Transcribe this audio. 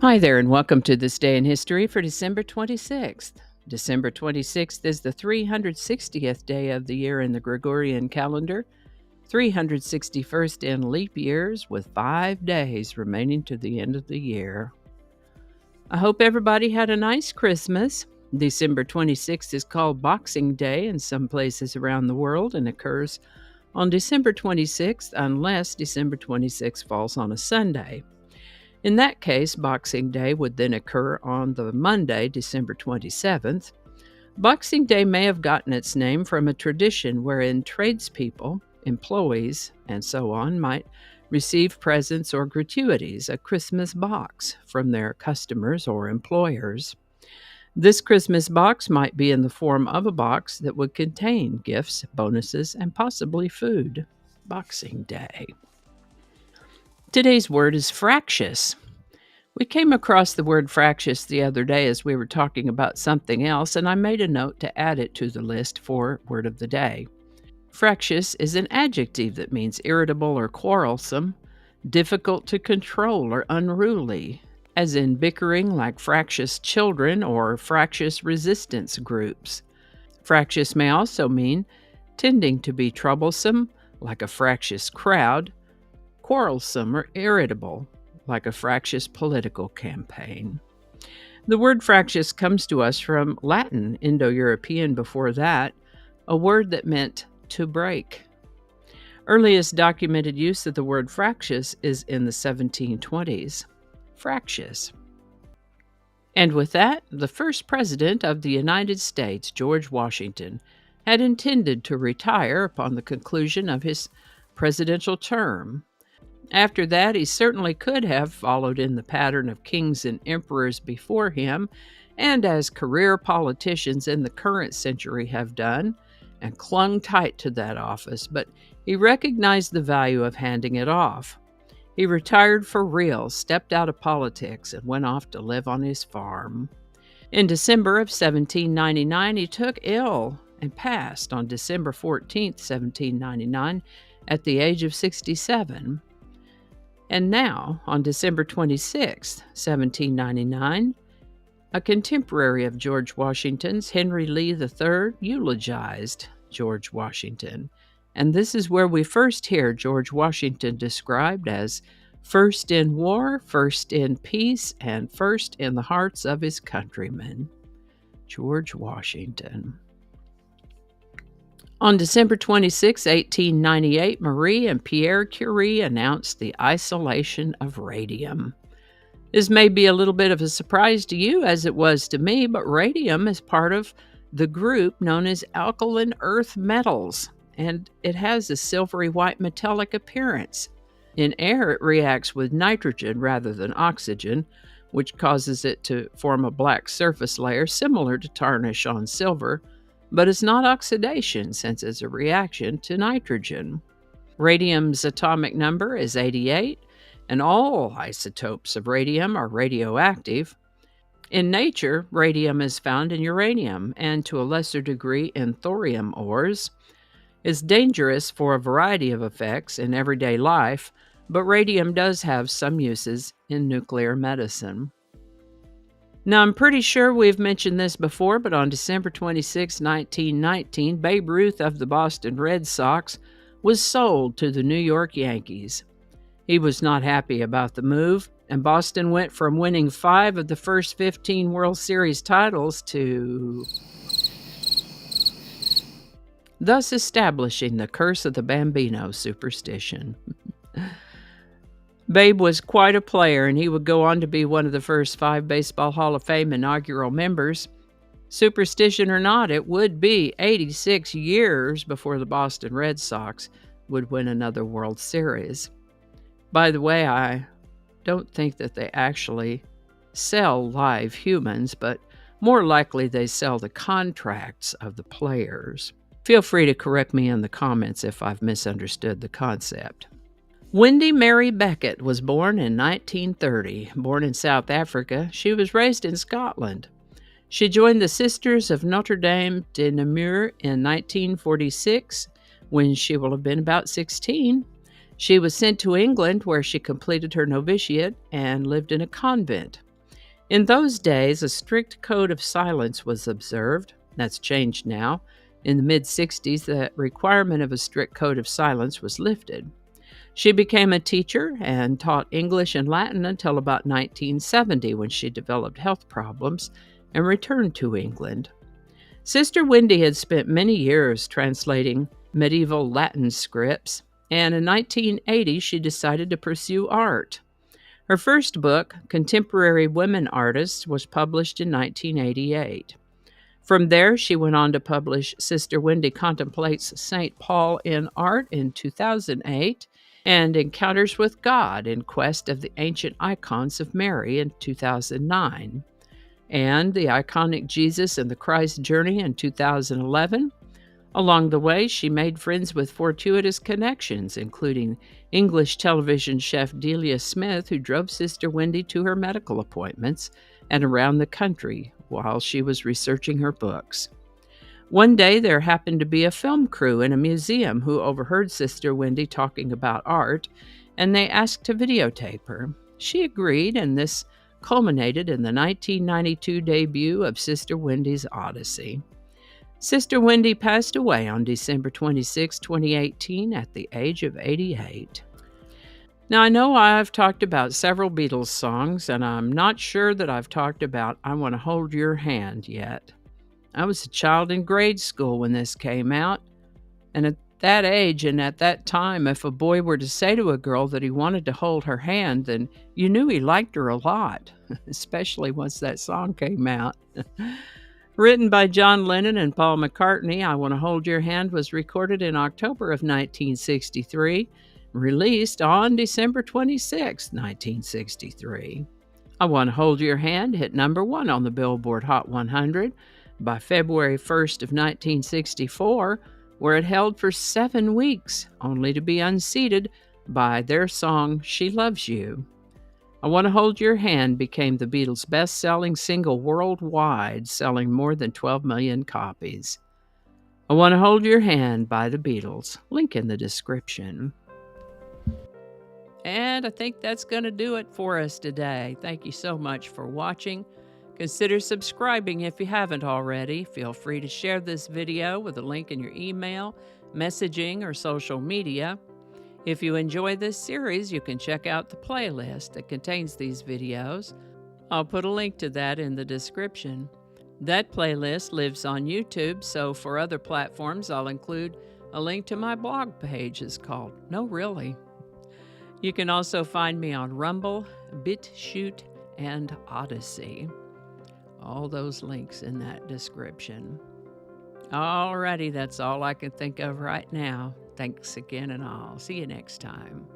Hi there, and welcome to This Day in History for December 26th. December 26th is the 360th day of the year in the Gregorian calendar, 361st in leap years, with 5 days remaining to the end of the year. I hope everybody had a nice Christmas. December 26th is called Boxing Day in some places around the world and occurs on December 26th unless December 26th falls on a Sunday. In that case, Boxing Day would then occur on the Monday, December 27th. Boxing Day may have gotten its name from a tradition wherein tradespeople, employees, and so on might receive presents or gratuities, a Christmas box, from their customers or employers. This Christmas box might be in the form of a box that would contain gifts, bonuses, and possibly food. Boxing Day. Today's word is fractious. We came across the word fractious the other day as we were talking about something else, and I made a note to add it to the list for Word of the Day. Fractious is an adjective that means irritable or quarrelsome, difficult to control or unruly, as in bickering like fractious children or fractious resistance groups. Fractious may also mean tending to be troublesome, like a fractious crowd, quarrelsome or irritable, like a fractious political campaign. The word fractious comes to us from Latin, Indo-European before that, a word that meant to break. Earliest documented use of the word fractious is in the 1720s. Fractious. And with that, the first president of the United States, George Washington, had intended to retire upon the conclusion of his presidential term. After that, he certainly could have followed in the pattern of kings and emperors before him, and as career politicians in the current century have done, and clung tight to that office, but he recognized the value of handing it off. He retired for real, stepped out of politics, and went off to live on his farm. In December of 1799, he took ill and passed on December 14, 1799, at the age of 67. And now, on December 26, 1799, a contemporary of George Washington's, Henry Lee III, eulogized George Washington. And this is where we first hear George Washington described as first in war, first in peace, and first in the hearts of his countrymen. George Washington. On December 26, 1898, Marie and Pierre Curie announced the isolation of radium. This may be a little bit of a surprise to you, as it was to me, but radium is part of the group known as alkaline earth metals, and it has a silvery white metallic appearance. In air, it reacts with nitrogen rather than oxygen, which causes it to form a black surface layer similar to tarnish on silver, but it's not oxidation since it's a reaction to nitrogen. Radium's atomic number is 88, and all isotopes of radium are radioactive. In nature, radium is found in uranium and to a lesser degree in thorium ores. It's dangerous for a variety of effects in everyday life, but radium does have some uses in nuclear medicine. Now, I'm pretty sure we've mentioned this before, but on December 26, 1919, Babe Ruth of the Boston Red Sox was sold to the New York Yankees. He was not happy about the move, and Boston went from winning 5 of the first 15 World Series titles to thus establishing the curse of the Bambino superstition. Babe was quite a player, and he would go on to be one of the first 5 Baseball Hall of Fame inaugural members. Superstition or not, it would be 86 years before the Boston Red Sox would win another World Series. By the way, I don't think that they actually sell live humans, but more likely they sell the contracts of the players. Feel free to correct me in the comments if I've misunderstood the concept. Wendy Mary Beckett was born in 1930. Born in South Africa, she was raised in Scotland. She joined the Sisters of Notre Dame de Namur in 1946, when she will have been about 16, She was sent to England, where she completed her novitiate and lived in a convent. In those days, a strict code of silence was observed. That's changed now. In the mid-60s, the requirement of a strict code of silence was lifted. She became a teacher and taught English and Latin until about 1970, when she developed health problems and returned to England. Sister Wendy had spent many years translating medieval Latin scripts, and in 1980 she decided to pursue art. Her first book, Contemporary Women Artists, was published in 1988. From there, she went on to publish Sister Wendy Contemplates St. Paul in Art in 2008 and Encounters with God in Quest of the Ancient Icons of Mary in 2009, and The Iconic Jesus and the Christ Journey in 2011. Along the way, she made friends with fortuitous connections, including English television chef Delia Smith, who drove Sister Wendy to her medical appointments and around the country while she was researching her books. One day, there happened to be a film crew in a museum who overheard Sister Wendy talking about art, and they asked to videotape her. She agreed, and this culminated in the 1992 debut of Sister Wendy's Odyssey. Sister Wendy passed away on December 26, 2018, at the age of 88. Now, I know I've talked about several Beatles songs, and I'm not sure that I've talked about I Want to Hold Your Hand yet. I was a child in grade school when this came out, and at that age and at that time, if a boy were to say to a girl that he wanted to hold her hand, then you knew he liked her a lot, especially once that song came out. Written by John Lennon and Paul McCartney, I Want to Hold Your Hand was recorded in October of 1963, released on December 26, 1963. I Want to Hold Your Hand hit number 1 on the Billboard Hot 100 by February 1st of 1964, where it held for 7 weeks, only to be unseated by their song She Loves You. I Want to Hold Your Hand became the Beatles' best-selling single worldwide, selling more than 12 million copies. I Want to Hold Your Hand by the Beatles. Link in the description. And I think that's going to do it for us today. Thank you so much for watching. Consider subscribing if you haven't already. Feel free to share this video with a link in your email, messaging, or social media. If you enjoy this series, you can check out the playlist that contains these videos. I'll put a link to that in the description. That playlist lives on YouTube, so for other platforms, I'll include a link to my blog page. It's called No Really. You can also find me on Rumble, BitChute, and Odyssey. All those links in that description. Alrighty, that's all I can think of right now. Thanks again, and I'll see you next time.